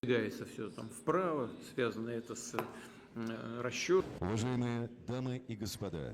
Двигается все там вправо, связано это с расчет. Уважаемые дамы и господа,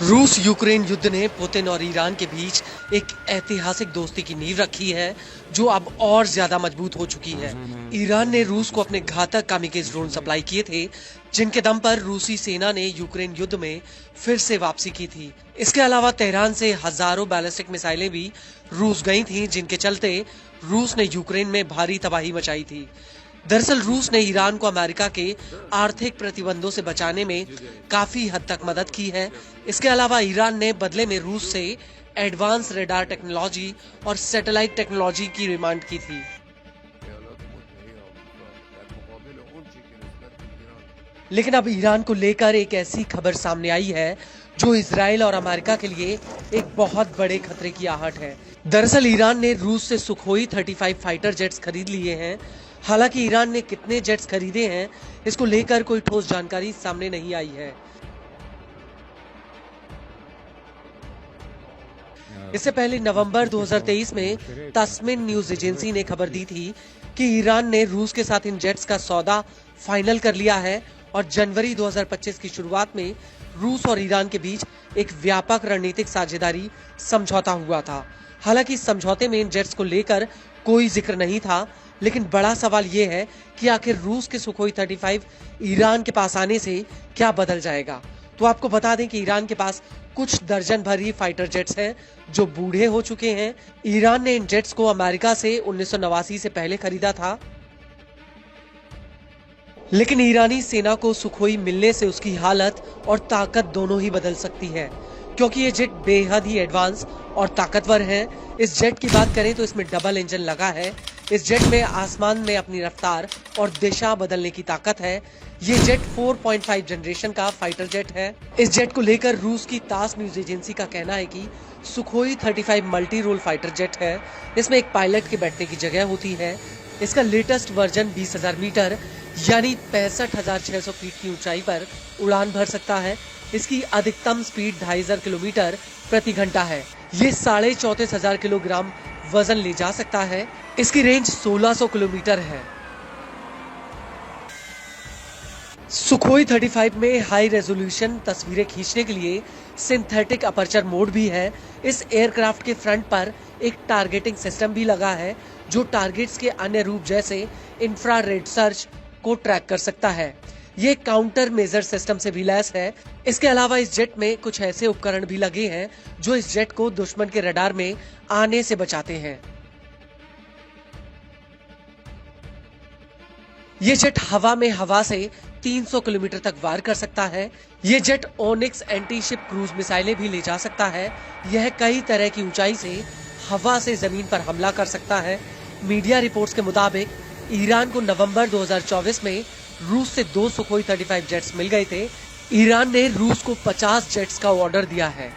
रूस यूक्रेन युद्ध ने पुतिन और ईरान के बीच एक ऐतिहासिक दोस्ती की नींव रखी है जो अब और ज्यादा मजबूत हो चुकी है। ईरान ने रूस को अपने घातक कामिकेज ड्रोन सप्लाई किए थे, जिनके दम पर रूसी सेना ने यूक्रेन युद्ध में फिर से वापसी की थी। इसके अलावा तेहरान से हजारों बैलिस्टिक मिसाइलें भी रूस गई थीं, जिनके चलते रूस ने यूक्रेन में भारी तबाही मचाई थी। दरअसल रूस ने ईरान को अमेरिका के आर्थिक प्रतिबंधों से बचाने में काफी हद तक मदद की है। इसके अलावा ईरान ने बदले में रूस से एडवांस रेडार टेक्नोलॉजी और सैटेलाइट टेक्नोलॉजी की डिमांड की थी। लेकिन अब ईरान को लेकर एक ऐसी खबर सामने आई है जो इजराइल और अमेरिका के लिए एक बहुत बड़े खतरे की आहट है। दरअसल ईरान ने रूस से सुखोई 35 फाइटर जेट्स खरीद लिए हैं। हालांकि ईरान ने कितने जेट्स खरीदे हैं, इसको लेकर कोई ठोस जानकारी सामने नहीं आई है। इससे पहले नवंबर 2023 में तस्मिन न्यूज एजेंसी ने खबर दी थी कि ईरान ने रूस के साथ इन जेट्स का सौदा फाइनल कर लिया है और जनवरी 2025 की शुरुआत में रूस और ईरान के बीच एक व्यापक रणनीतिक साझेदारी समझौता हुआ था। हालांकि इस समझौते में इन जेट्स को लेकर कोई जिक्र नहीं था, लेकिन बड़ा सवाल ये है कि आखिर रूस के सुखोई 35 ईरान के पास आने से क्या बदल जाएगा। तो आपको बता दें कि ईरान के पास कुछ दर्जन भर ही फाइटर जेट्स हैं जो बूढ़े हो चुके हैं। ईरान ने इन जेट्स को अमेरिका से 1989 से पहले खरीदा था, लेकिन ईरानी सेना को सुखोई मिलने से उसकी हालत और ताकत दोनों ही बदल सकती है, क्योंकि ये जेट बेहद ही एडवांस और ताकतवर हैं। इस जेट की बात करें तो इसमें डबल इंजन लगा है। इस जेट में आसमान में अपनी रफ्तार और दिशा बदलने की ताकत है। ये जेट 4.5 जनरेशन का फाइटर जेट है। इस जेट को लेकर रूस की तास न्यूज एजेंसी का कहना है कि Sukhoi 35 multi role fighter jet है। इसमें एक पायलट के बैठने की जगह होती है। इसका लेटेस्ट वर्जन 20,000 मीटर यानी 65,600 फीट की ऊंचाई पर उड़ान भर सकता है। इसकी अधिकतम स्पीड 2,500 किलोमीटर प्रति घंटा है। ये 34,500 किलोग्राम वजन ले जा सकता है। इसकी रेंज 1600 किलोमीटर है। सुखोई 35 में हाई रेजोल्यूशन तस्वीरें खींचने के लिए सिंथेटिक अपर्चर मोड भी है। इस एयरक्राफ्ट के फ्रंट पर एक टारगेटिंग सिस्टम भी लगा है जो टारगेट्स के अन्य रूप जैसे इंफ्रारेड सर्च को ट्रैक कर सकता है। ये काउंटर मेजर सिस्टम से भी लैस है। इसके अलावा इस जेट में कुछ ऐसे उपकरण भी लगे हैं जो इस जेट को दुश्मन के रडार में आने से बचाते हैं। ये जेट हवा में हवा से 300 किलोमीटर तक वार कर सकता है। ये jet onyx anti ship cruise मिसाइलें भी ले जा सकता है। यह कई तरह की ऊंचाई से हवा से जमीन पर हमला कर सकता है। मीडिया रिपोर्ट्स के मुताबिक ईरान को नवंबर 2024 में रूस से 2 सुखोई 35 जेट्स मिल गए थे। ईरान ने रूस को 50 जेट्स का ऑर्डर दिया है।